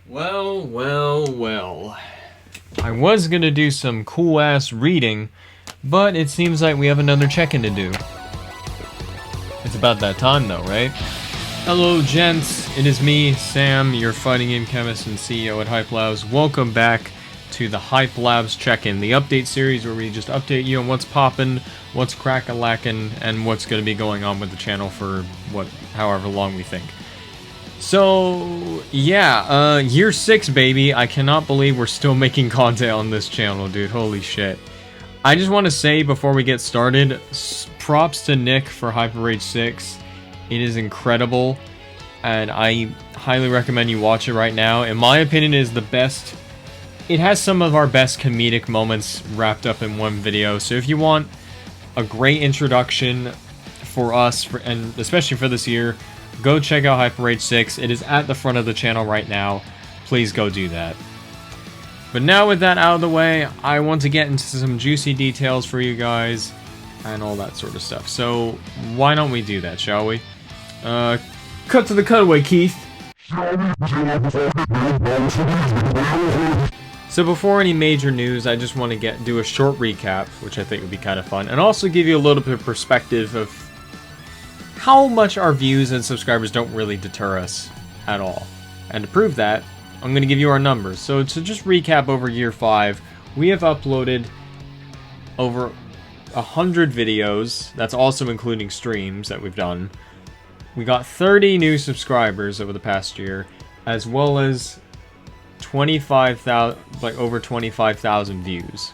Well, well, well. I was gonna do some cool-ass reading, but it seems like we have another check-in to do. It's about that time though, right? Hello, gents. It is me, Sam, your fighting game chemist and CEO at Hype Labs. Welcome back to the Hype Labs check-in, the update series where we just update you on what's poppin', what's crack-a-lackin', and what's gonna be going on with the channel for, however long we think. So, yeah, year 6, baby. I cannot believe we're still making content on this channel, dude. Holy shit. I just want to say before we get started, props to Nick for Hyper Rage 6. It is incredible, and I highly recommend you watch it right now. In my opinion, it is the best. It has some of our best comedic moments wrapped up in one video, so if you want a great introduction for us, and especially for this year, go check out Hyper Rage 6. It is at the front of the channel right now. Please go do that. But now with that out of the way, I want to get into some juicy details for you guys and all that sort of stuff. So why don't we do that, shall we? Cut to the cutaway, Keith. So before any major news, I just want to do a short recap, which I think would be kind of fun, and also give you a little bit of perspective of how much our views and subscribers don't really deter us at all. And to prove that, I'm going to give you our numbers. So to just recap over year 5, we have uploaded over 100 videos. That's also including streams that we've done. We got 30 new subscribers over the past year, as well as 25,000, like over 25,000 views.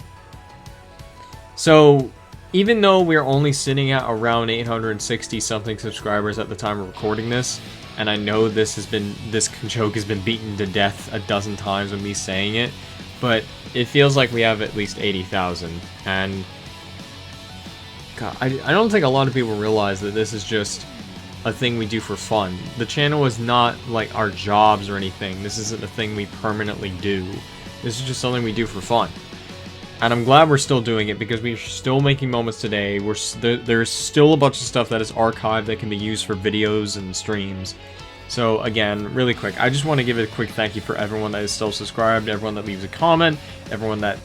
So even though we're only sitting at around 860 something subscribers at the time of recording this, and I know this joke has been beaten to death a dozen times with me saying it, but it feels like we have at least 80,000. And God, I don't think a lot of people realize that this is just a thing we do for fun. The channel is not like our jobs or anything. This isn't a thing we permanently do. This is just something we do for fun. And I'm glad we're still doing it because we're still making moments today. There's still a bunch of stuff that is archived that can be used for videos and streams. So again, really quick, I just want to give it a quick thank you for everyone that is still subscribed, everyone that leaves a comment, everyone that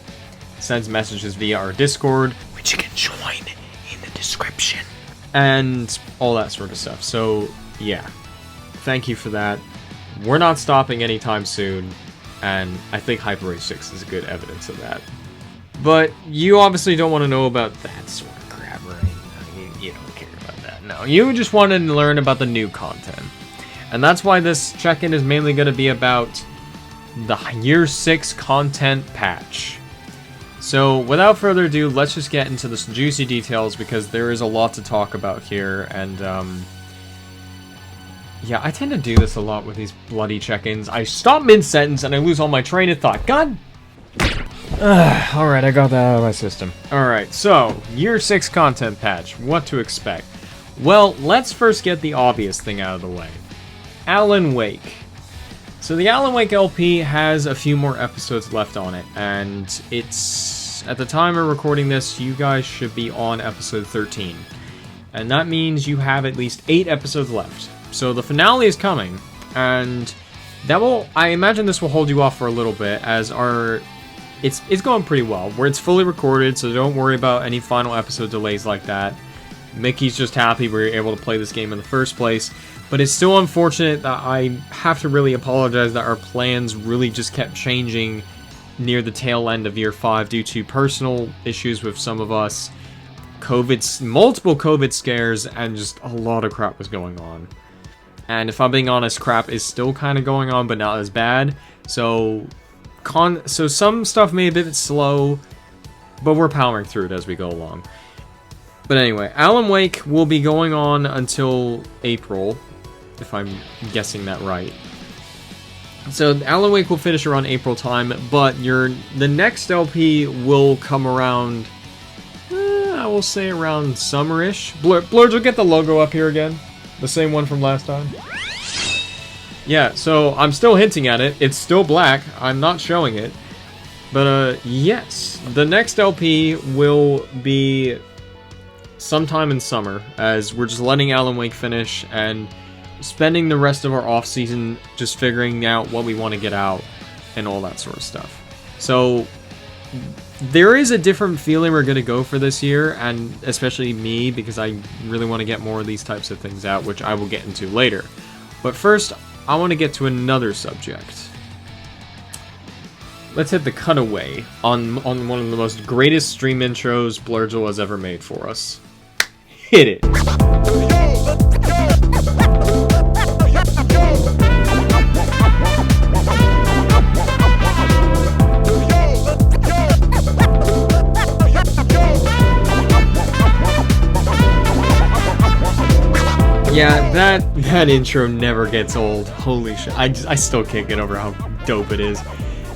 sends messages via our Discord, which you can join in the description, and all that sort of stuff. So yeah, thank you for that. We're not stopping anytime soon, and I think Hyper Rage 6 is good evidence of that. But you obviously don't want to know about that sort of crap, right? No, you don't care about that. No, you just want to learn about the new content. And that's why this check-in is mainly going to be about the Year 6 content patch. So without further ado, let's just get into the juicy details because there is a lot to talk about here. And yeah, I tend to do this a lot with these bloody check-ins. I stop mid-sentence and I lose all my train of thought. God! Alright, I got that out of my system. Alright, so, Year 6 content patch. What to expect? Well, let's first get the obvious thing out of the way. Alan Wake. So the Alan Wake LP has a few more episodes left on it, and it's... at the time of recording this, you guys should be on episode 13. And that means you have at least 8 episodes left. So the finale is coming, and that will... I imagine this will hold you off for a little bit, as our... It's going pretty well, where it's fully recorded, so don't worry about any final episode delays like that. Mickey's just happy we were able to play this game in the first place, but it's still unfortunate that I have to really apologize that our plans really just kept changing near the tail end of year 5 due to personal issues with some of us, multiple COVID scares, and just a lot of crap was going on. And if I'm being honest, crap is still kind of going on, but not as bad, so some stuff may be a bit slow, but we're powering through it as we go along. But anyway, Alan Wake will be going on until April, if I'm guessing that right. So Alan Wake will finish around April time, but the next LP will come around, I will say around summerish. Blurge, will get the logo up here again, the same one from last time. Yeah, so I'm still hinting at it. It's still black. I'm not showing it. But, yes. The next LP will be sometime in summer, as we're just letting Alan Wake finish, and spending the rest of our off season just figuring out what we want to get out and all that sort of stuff. So there is a different feeling we're going to go for this year, and especially me, because I really want to get more of these types of things out, which I will get into later. But first, I want to get to another subject. Let's hit the cutaway on one of the most greatest stream intros Blurgel has ever made for us. Hit it! Yeah, that intro never gets old. Holy shit. I still can't get over how dope it is.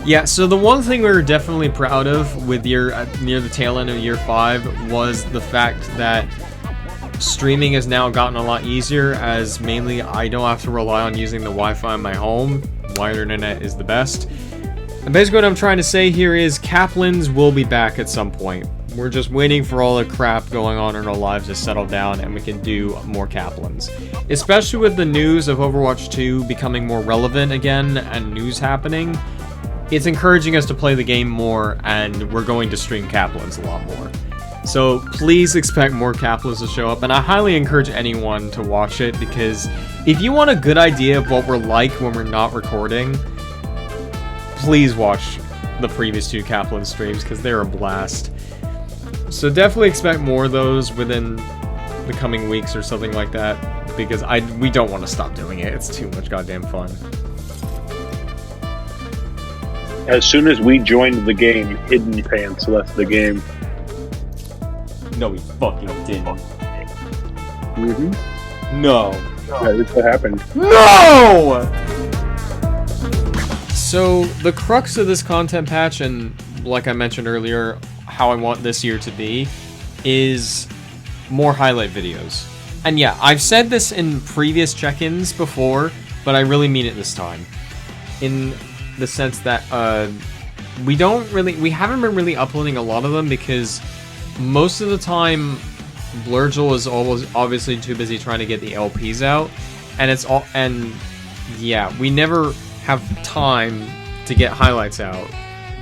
Yeah, so the one thing we were definitely proud of with near the tail end of year 5 was the fact that streaming has now gotten a lot easier, as mainly I don't have to rely on using the Wi-Fi in my home. Wired internet is the best. And basically what I'm trying to say here is Kaplans will be back at some point. We're just waiting for all the crap going on in our lives to settle down and we can do more Kaplans. Especially with the news of Overwatch 2 becoming more relevant again and news happening, it's encouraging us to play the game more, and we're going to stream Kaplans a lot more. So please expect more Kaplans to show up, and I highly encourage anyone to watch it, because if you want a good idea of what we're like when we're not recording, please watch the previous 2 Kaplan streams, because they're a blast. So definitely expect more of those within the coming weeks or something like that, because we don't want to stop doing it. It's too much goddamn fun. As soon as we joined the game, Hidden Pants left the game. No, we fucking didn't. No. Yeah, that's what happened. No! So, the crux of this content patch, and like I mentioned earlier, how I want this year to be, is more highlight videos. And yeah, I've said this in previous check-ins before, but I really mean it this time. In the sense that we haven't been really uploading a lot of them, because most of the time Blurgel is always obviously too busy trying to get the LPs out, and yeah, we never have time to get highlights out,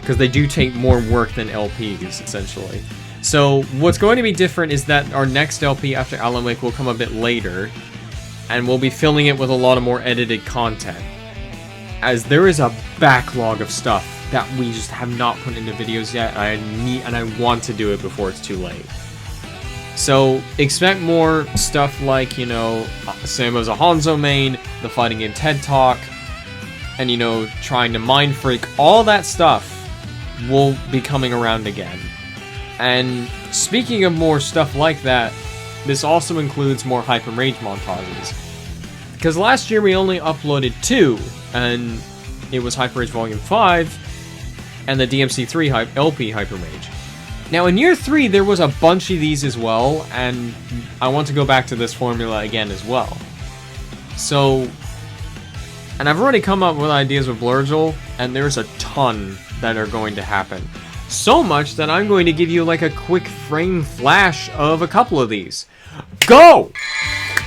because they do take more work than LPs, essentially. So what's going to be different is that our next LP after Alan Wake will come a bit later, and we'll be filling it with a lot of more edited content, as there is a backlog of stuff that we just have not put into videos yet. I want to do it before it's too late. So expect more stuff like, you know, Sambo's a Hanzo main, the fighting in TED Talk, and, you know, trying to Mind Freak. All that stuff will be coming around again. And speaking of more stuff like that, this also includes more Hype and Rage montages. Because last year we only uploaded 2, and it was Hyper Rage Volume 5 and the DMC3 LP Hyper Rage. Now in year 3 there was a bunch of these as well, and I want to go back to this formula again as well. So, and I've already come up with ideas with Blurgel, and there's a ton that are going to happen. So much that I'm going to give you like a quick frame flash of a couple of these. Go!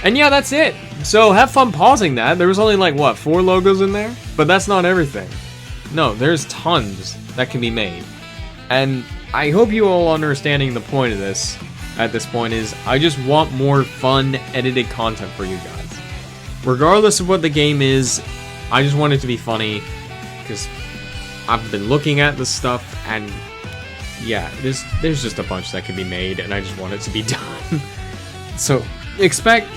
And yeah, that's it. So have fun pausing that. There was only like, what, 4 logos in there? But that's not everything. No, there's tons that can be made. And I hope you all understanding the point of this at this point is I just want more fun edited content for you guys. Regardless of what the game is, I just want it to be funny, because I've been looking at this stuff, and yeah, there's just a bunch that can be made, and I just want it to be done. So expect,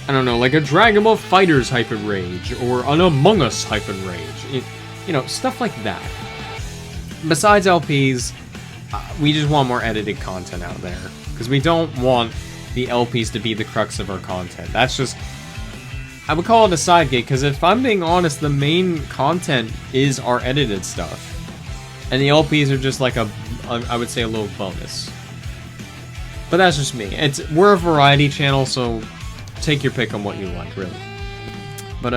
I don't know, like a Dragon Ball FighterZ Hyper Rage, or an Among Us Hyper Rage, you know, stuff like that. Besides LPs, we just want more edited content out there, because we don't want the LPs to be the crux of our content. That's just, I would call it a side gig, because if I'm being honest, the main content is our edited stuff. And the LPs are just like I would say a little bonus. But that's just me. We're a variety channel, so take your pick on what you like, really. But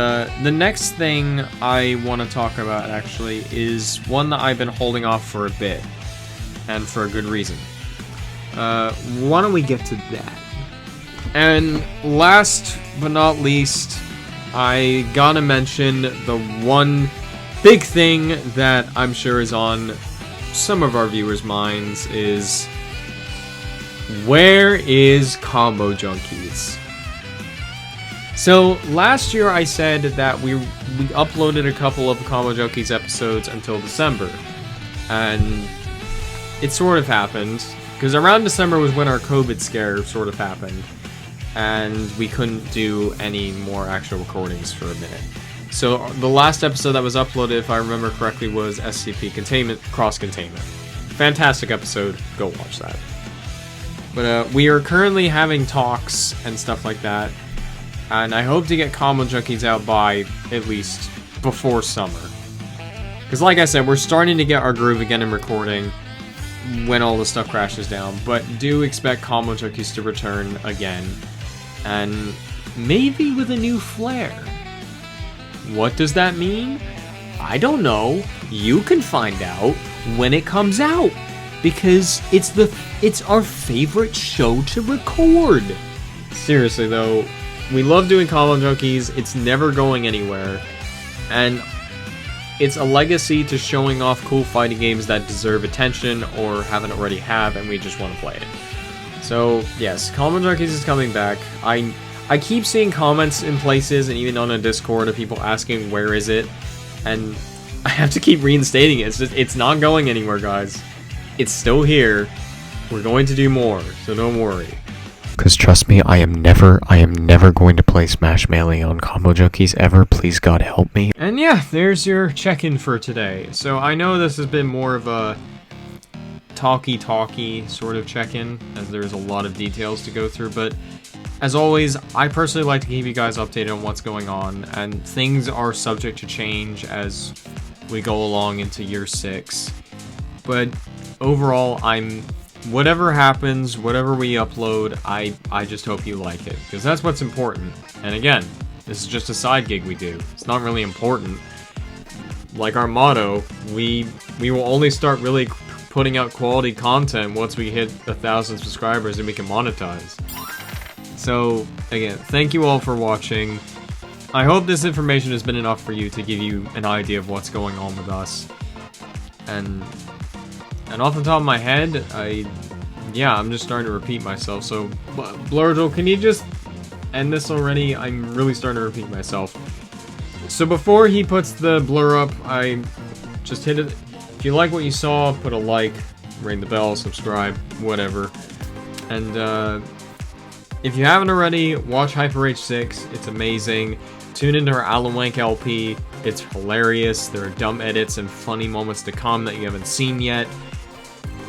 the next thing I want to talk about, actually, is one that I've been holding off for a bit. And for a good reason. Why don't we get to that? And last but not least, I gotta mention the one big thing that I'm sure is on some of our viewers' minds is, where is Combo Junkies? So last year I said that we uploaded a couple of Combo Junkies episodes until December, and it sort of happened, because around December was when our COVID scare sort of happened, and we couldn't do any more actual recordings for a minute. So the last episode that was uploaded, if I remember correctly, was SCP Containment, Cross Containment. Fantastic episode, go watch that. But we are currently having talks and stuff like that, and I hope to get Combo Junkies out by at least before summer. Because like I said, we're starting to get our groove again in recording when all the stuff crashes down, but do expect Combo Junkies to return again, and maybe with a new flair. What does that mean? I don't know. You can find out when it comes out, because it's our favorite show to record. Seriously though, we love doing Combo Junkies. It's never going anywhere, and it's a legacy to showing off cool fighting games that deserve attention or haven't already have, and we just want to play it. So yes, Combo Junkies is coming back. I keep seeing comments in places and even on a Discord of people asking where is it, and I have to keep reinstating it. It's not going anywhere, guys. It's still here. We're going to do more, so don't worry. Because trust me, I am never going to play Smash Melee on Combo Junkies ever. Please God help me. And yeah, there's your check-in for today. So I know this has been more of a talky sort of check-in, as there's a lot of details to go through, but as always, I personally like to keep you guys updated on what's going on, and things are subject to change as we go along into year 6. But overall, whatever happens, whatever we upload, I just hope you like it, because that's what's important. And again, this is just a side gig we do. It's not really important. Like our motto, we will only start really putting out quality content once we hit 1,000 subscribers and we can monetize. So, again, thank you all for watching. I hope this information has been enough for you to give you an idea of what's going on with us. And off the top of my head, I'm just starting to repeat myself. So, Blurgel, can you just end this already? I'm really starting to repeat myself. So before he puts the blur up, I just hit it. If you like what you saw, put a like, ring the bell, subscribe, whatever. And, if you haven't already, watch Hyper H6, it's amazing. Tune into our Alan Wake LP, it's hilarious. There are dumb edits and funny moments to come that you haven't seen yet.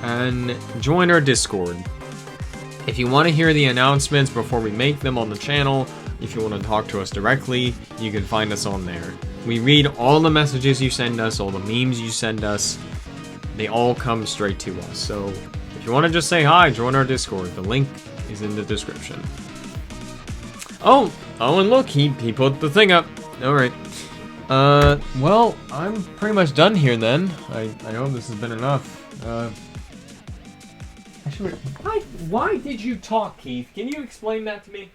And join our Discord. If you want to hear the announcements before we make them on the channel, if you want to talk to us directly, you can find us on there. We read all the messages you send us, all the memes you send us. They all come straight to us. So if you want to just say hi, join our Discord. The link is in the description. Oh, and look, he put the thing up. Alright. Well, I'm pretty much done here then. I hope this has been enough. Actually, why did you talk, Keith? Can you explain that to me?